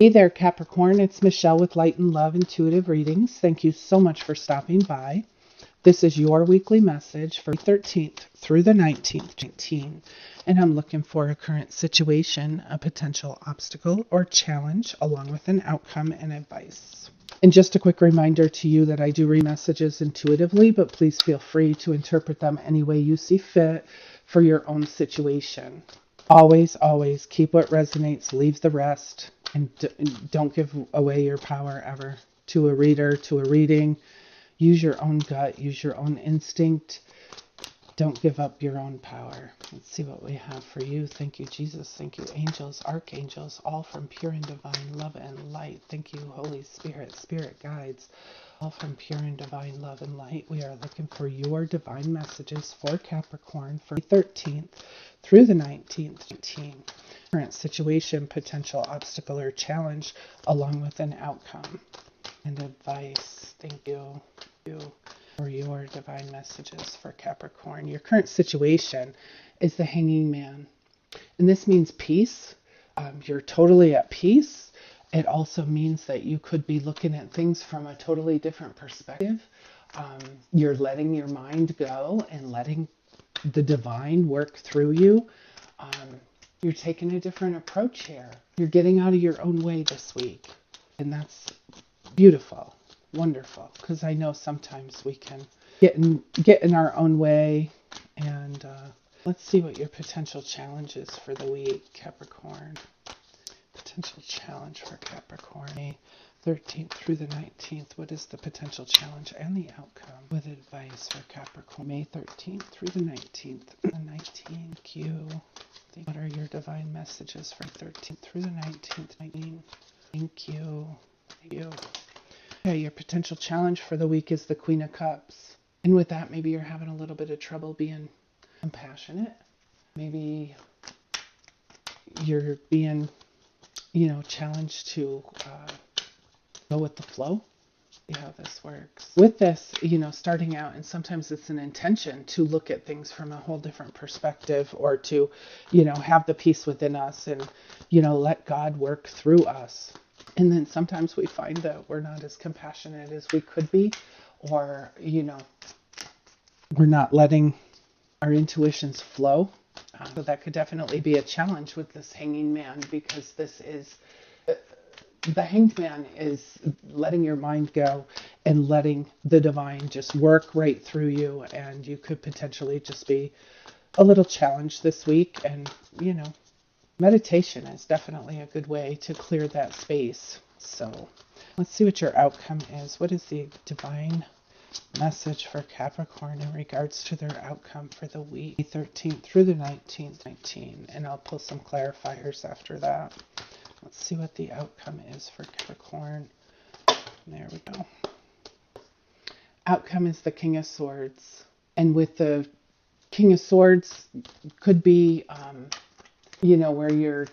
Hey there, Capricorn. It's Michelle with Light and Love Intuitive Readings. Thank you so much for stopping by. This is your weekly message for the 13th through the 19th. And I'm looking for a current situation, a potential obstacle or challenge, along with an outcome and advice. And just a quick reminder to you that I do read messages intuitively, but please feel free to interpret them any way you see fit for your own situation. Always, always keep what resonates, leave the rest, and don't give away your power ever to a reader, to a reading. Use your own gut, use your own instinct. Don't give up your own power. Let's see what we have for you. Thank you, Jesus. Thank you, angels, archangels, all from pure and divine love and light. Thank you, Holy Spirit, spirit guides, all from pure and divine love and light. We are looking for your divine messages for Capricorn for the 13th through the 19th. Current situation, potential obstacle or challenge, along with an outcome and advice. Thank you for your divine messages for Capricorn. Your current situation is the Hanging Man. And this means peace. You're totally at peace. It also means that you could be looking at things from a totally different perspective. You're letting your mind go and letting the divine work through you. You're taking a different approach here. You're getting out of your own way this week. And that's beautiful, wonderful, because I know sometimes we can get in our own way. And let's see what your potential challenge is for the week, Capricorn. Potential challenge for Capricorn, May 13th through the 19th. What is the potential challenge and the outcome with advice for Capricorn, May 13th through the 19th? Thank you. What are your divine messages for 13th through the 19th? Thank you. Okay, your potential challenge for the week is the Queen of Cups. And with that, maybe you're having a little bit of trouble being compassionate. Maybe you're being, challenged to go with the flow. See how this works. With this, starting out, and sometimes it's an intention to look at things from a whole different perspective, or to, have the peace within us and, let God work through us. And then sometimes we find that we're not as compassionate as we could be, or, we're not letting our intuitions flow. So that could definitely be a challenge with this Hanging Man, because this is, the Hanged Man is letting your mind go and letting the divine just work right through you. And you could potentially just be a little challenged this week. And, meditation is definitely a good way to clear that space. So let's see what your outcome is. What is the divine message for Capricorn in regards to their outcome for the week, 13th through the 19th? And I'll pull some clarifiers after that. Let's see what the outcome is for Capricorn. There we go. Outcome is the King of Swords. And with the King of Swords, could be, where you're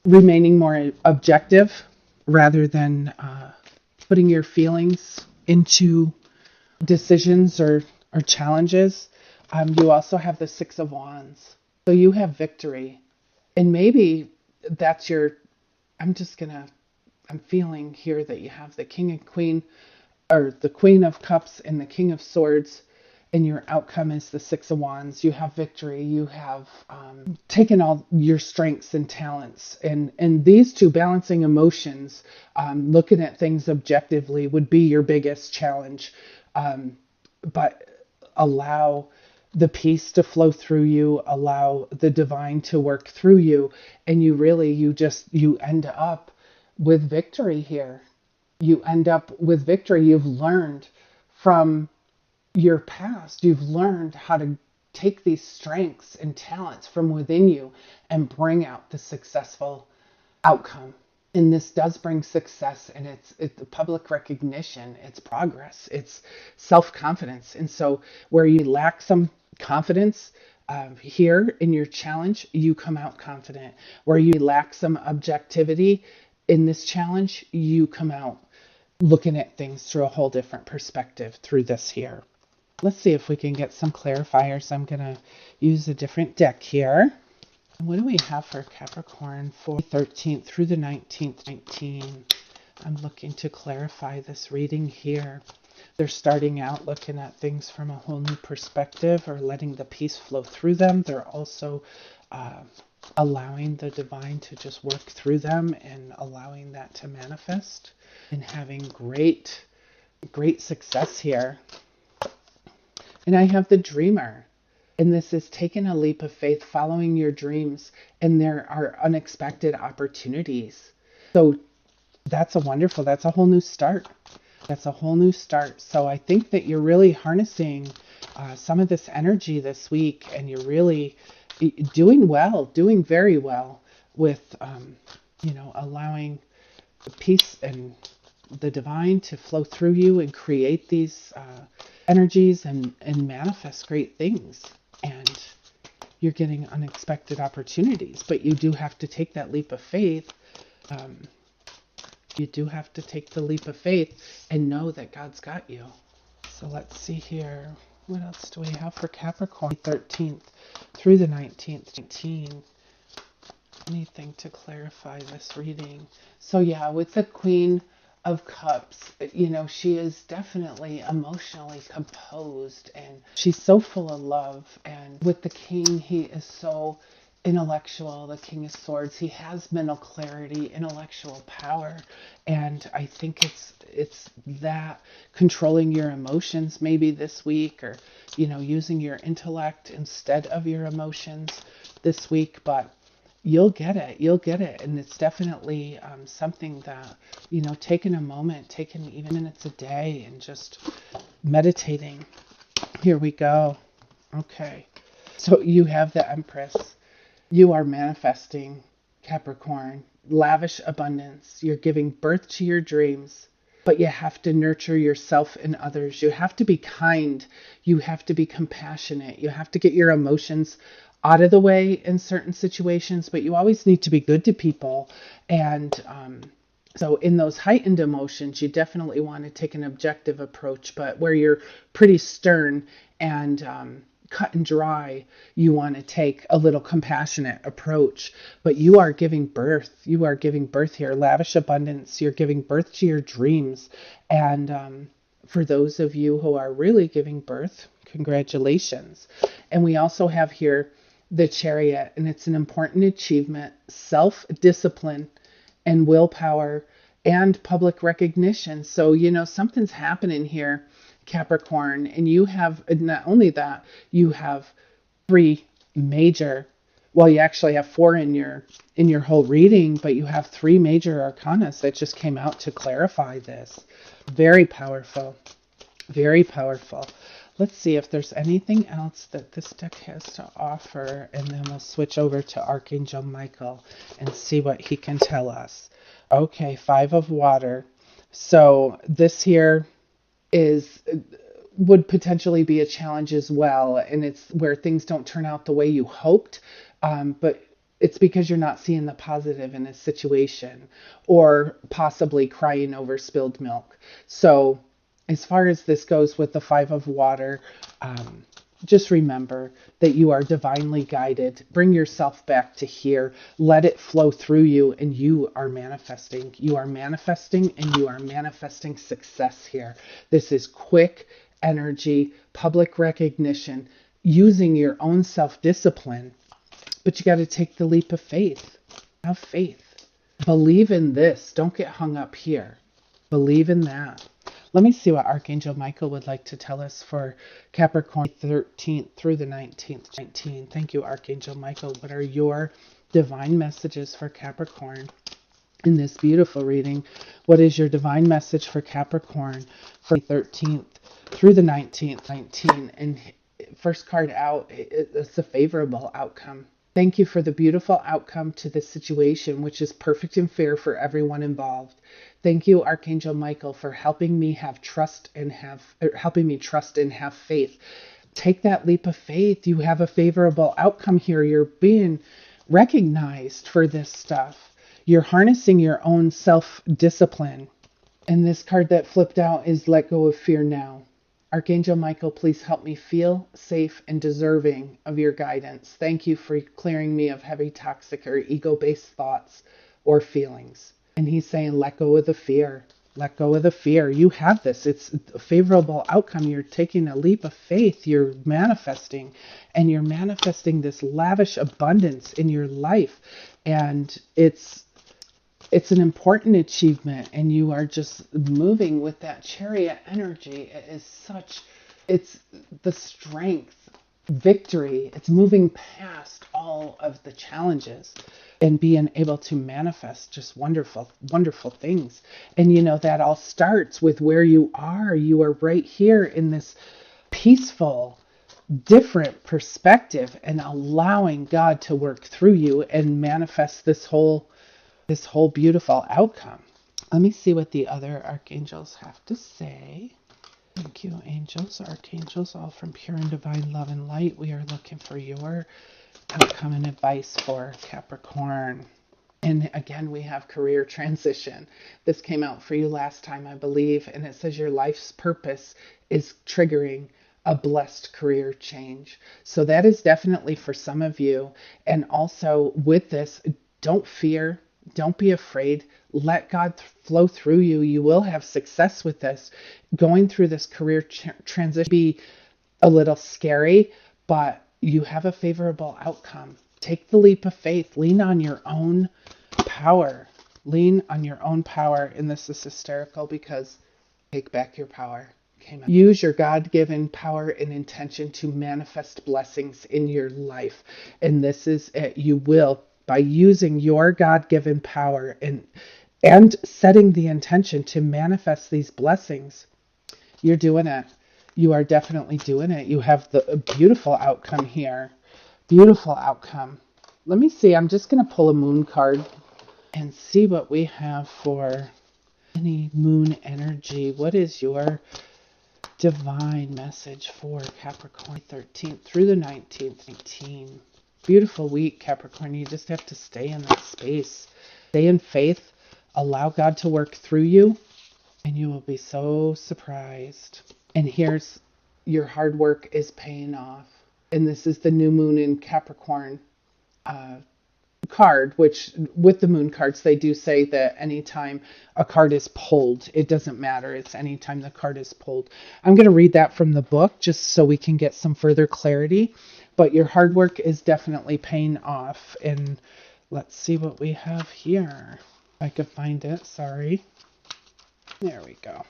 remaining more objective rather than putting your feelings into decisions or challenges. You also have the Six of Wands. So you have victory. And maybe that's I'm feeling here that you have the King and Queen, or the Queen of Cups and the King of Swords, and your outcome is the Six of Wands. You have victory. You have taken all your strengths and talents, and these two, balancing emotions, looking at things objectively, would be your biggest challenge. But allow the peace to flow through you, allow the divine to work through you, and you end up with victory here. You end up with victory. You've learned from your past. You've learned how to take these strengths and talents from within you and bring out the successful outcome. And this does bring success, and it's the public recognition, it's progress, it's self-confidence. And so where you lack some confidence here in your challenge, you come out confident. Where you lack some objectivity in this challenge, you come out looking at things through a whole different perspective through this here. Let's see if we can get some clarifiers. I'm going to use a different deck here. What do we have for Capricorn for 13th through the 19th? 19. I'm looking to clarify this reading here. They're starting out looking at things from a whole new perspective, or letting the peace flow through them. They're also allowing the divine to just work through them and allowing that to manifest, and having great success here. And I have the dreamer. And this is taking a leap of faith, following your dreams, and there are unexpected opportunities. So that's a whole new start. That's a whole new start. So I think that you're really harnessing some of this energy this week, and you're really doing well, doing very well with, allowing the peace and the divine to flow through you and create these energies and manifest great things. And you're getting unexpected opportunities, but you do have to take that leap of faith. You do have to take the leap of faith and know that God's got you. So let's see here. What else do we have for Capricorn? 13th through the 19th. 19. Anything to clarify this reading? So yeah, with the Queen of Cups, she is definitely emotionally composed, and she's so full of love. And with the King, he is so intellectual. The King of Swords, he has mental clarity, intellectual power, and I think it's that controlling your emotions maybe this week, or using your intellect instead of your emotions this week. But you'll get it. And it's definitely something that, taking a moment, taking even minutes a day and just meditating. Here we go. Okay. So you have the Empress. You are manifesting, Capricorn, lavish abundance. You're giving birth to your dreams, but you have to nurture yourself and others. You have to be kind. You have to be compassionate. You have to get your emotions out of the way in certain situations, but you always need to be good to people. And so in those heightened emotions, you definitely want to take an objective approach, but where you're pretty stern and cut and dry, you want to take a little compassionate approach. But you are giving birth. You are giving birth here. Lavish abundance. You're giving birth to your dreams. And for those of you who are really giving birth, congratulations. And we also have here the Chariot, and it's an important achievement, self-discipline and willpower and public recognition. So, something's happening here, Capricorn, and you have, not only that, you have three major, well, you actually have four in your whole reading, but you have three major arcanas that just came out to clarify this. Very powerful. Very powerful. Let's see if there's anything else that this deck has to offer, and then we'll switch over to Archangel Michael and see what he can tell us. Okay, Five of Water. So this here would potentially be a challenge as well, and it's where things don't turn out the way you hoped, but it's because you're not seeing the positive in a situation, or possibly crying over spilled milk. So as far as this goes with the Five of Water, just remember that you are divinely guided. Bring yourself back to here. Let it flow through you, and you are manifesting. You are manifesting, and you are manifesting success here. This is quick energy, public recognition, using your own self-discipline. But you got to take the leap of faith. Have faith. Believe in this. Don't get hung up here. Believe in that. Let me see what Archangel Michael would like to tell us for Capricorn 13th through the 19th. 19. Thank you, Archangel Michael. What are your divine messages for Capricorn in this beautiful reading? What is your divine message for Capricorn for 13th through the 19th? 19. And first card out, it's a favorable outcome. Thank you for the beautiful outcome to this situation, which is perfect and fair for everyone involved. Thank you, Archangel Michael, for helping me trust and have faith. Take that leap of faith. You have a favorable outcome here. You're being recognized for this stuff. You're harnessing your own self-discipline. And this card that flipped out is Let Go of Fear Now. Archangel Michael, please help me feel safe and deserving of your guidance. Thank you for clearing me of heavy, toxic, or ego-based thoughts or feelings. And he's saying, let go of the fear. Let go of the fear. You have this. It's a favorable outcome. You're taking a leap of faith. You're manifesting, and you're manifesting this lavish abundance in your life. And it's an important achievement, and you are just moving with that chariot energy. It's the strength, victory. It's moving past all of the challenges and being able to manifest just wonderful, wonderful things. And that all starts with where you are. You are right here in this peaceful, different perspective, and allowing God to work through you and manifest this whole beautiful outcome. Let me see what the other archangels have to say. Thank you, angels, archangels, all from pure and divine love and light. We are looking for your outcome and advice for Capricorn. And again, we have career transition. This came out for you last time, I believe, and it says your life's purpose is triggering a blessed career change. So that is definitely for some of you. And also with this, don't fear. Don't be afraid. Let God flow through you. You will have success with this. Going through this career transition be a little scary, but you have a favorable outcome. Take the leap of faith. Lean on your own power. Lean on your own power. And this is hysterical because take back your power. Use your God-given power and intention to manifest blessings in your life. And this is it. You will, by using your God-given power and setting the intention to manifest these blessings, you're doing it. You are definitely doing it. You have a beautiful outcome here. Beautiful outcome. Let me see. I'm just going to pull a moon card and see what we have for any moon energy. What is your divine message for Capricorn 13th through the 19th? 19. Beautiful week, Capricorn. You just have to stay in that space. Stay in faith. Allow God to work through you, and you will be so surprised. And here's your hard work is paying off. And this is the new moon in Capricorn card, which with the moon cards, they do say that anytime a card is pulled, it doesn't matter. It's anytime the card is pulled. I'm going to read that from the book just so we can get some further clarity. But your hard work is definitely paying off. And let's see what we have here. If I could find it. Sorry. There we go.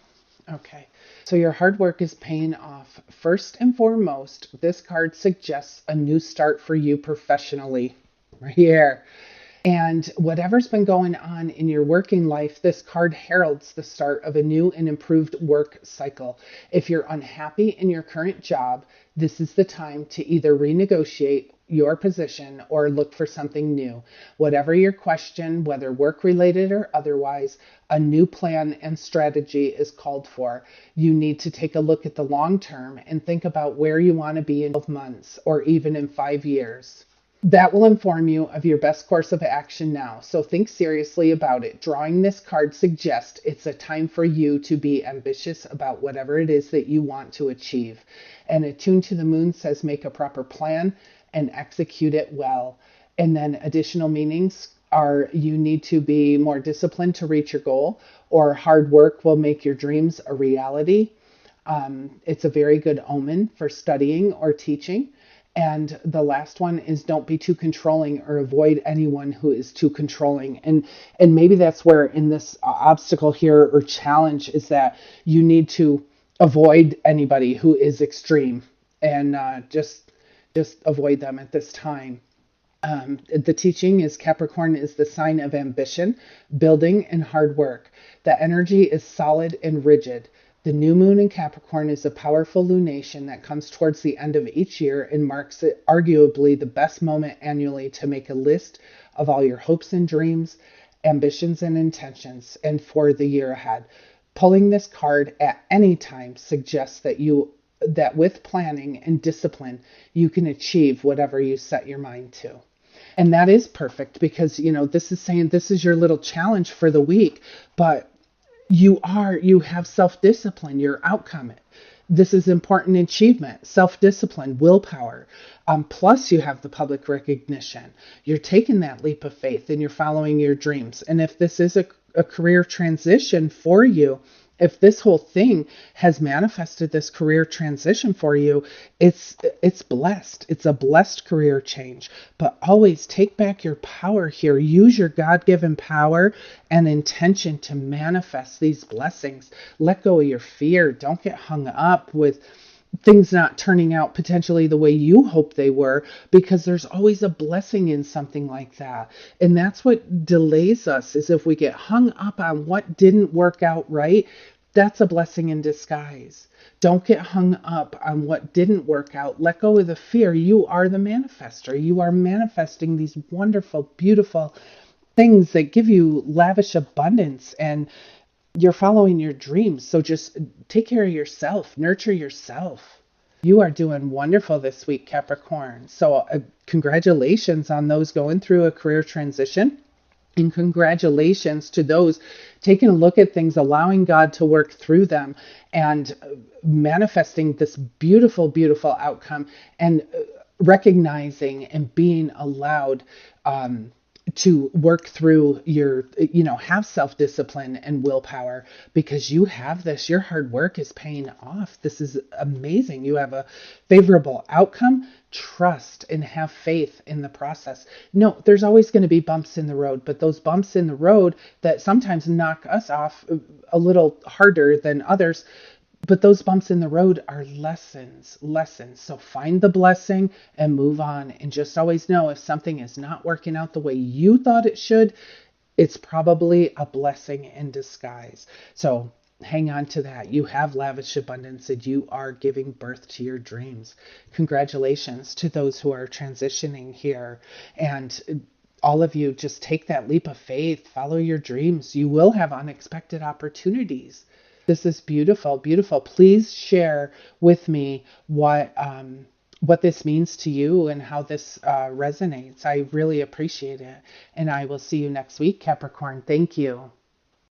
Okay. So your hard work is paying off. First and foremost, this card suggests a new start for you professionally. Right here. And whatever's been going on in your working life, this card heralds the start of a new and improved work cycle. If you're unhappy in your current job, this is the time to either renegotiate your position or look for something new. Whatever your question, whether work-related or otherwise, a new plan and strategy is called for. You need to take a look at the long term and think about where you want to be in 12 months or even in 5 years. That will inform you of your best course of action now, so think seriously about it. Drawing this card suggests it's a time for you to be ambitious about whatever it is that you want to achieve. And attuned to the moon says make a proper plan and execute it well. And then additional meanings are you need to be more disciplined to reach your goal, or hard work will make your dreams a reality. It's a very good omen for studying or teaching. And the last one is don't be too controlling or avoid anyone who is too controlling. And maybe that's where in this obstacle here or challenge is that you need to avoid anybody who is extreme and just avoid them at this time. The teaching is Capricorn is the sign of ambition, building, and hard work. The energy is solid and rigid. The new moon in Capricorn is a powerful lunation that comes towards the end of each year and marks it arguably the best moment annually to make a list of all your hopes and dreams, ambitions and intentions, and for the year ahead. Pulling this card at any time suggests that with planning and discipline, you can achieve whatever you set your mind to. And that is perfect because, this is saying this is your little challenge for the week, but you have self-discipline, your outcome. This is important achievement, self-discipline, willpower. Plus, you have the public recognition. You're taking that leap of faith and you're following your dreams. And if this is a career transition for you, if this whole thing has manifested this career transition for you, it's blessed. It's a blessed career change. But always take back your power here. Use your God-given power and intention to manifest these blessings. Let go of your fear. Don't get hung up with things not turning out potentially the way you hope they were, because there's always a blessing in something like that. And that's what delays us, is if we get hung up on what didn't work out right. That's a blessing in disguise. Don't get hung up on what didn't work out. Let go of the fear. You are the manifester. You are manifesting these wonderful, beautiful things that give you lavish abundance, and you're following your dreams. So just take care of yourself, nurture yourself. You are doing wonderful this week, Capricorn. So congratulations on those going through a career transition. And congratulations to those taking a look at things, allowing God to work through them, and manifesting this beautiful, beautiful outcome, and recognizing and being allowed to work through your, have self-discipline and willpower, because you have this. Your hard work is paying off. This is amazing. You have a favorable outcome. Trust and have faith in the process. No, there's always going to be bumps in the road, but those bumps in the road that sometimes knock us off a little harder than others, but those bumps in the road are lessons. So find the blessing and move on. And just always know, if something is not working out the way you thought it should, it's probably a blessing in disguise. So hang on to that. You have lavish abundance and you are giving birth to your dreams. Congratulations to those who are transitioning here. And all of you, just take that leap of faith, follow your dreams. You will have unexpected opportunities. This is beautiful, beautiful. Please share with me what this means to you and how this resonates. I really appreciate it. And I will see you next week, Capricorn. Thank you.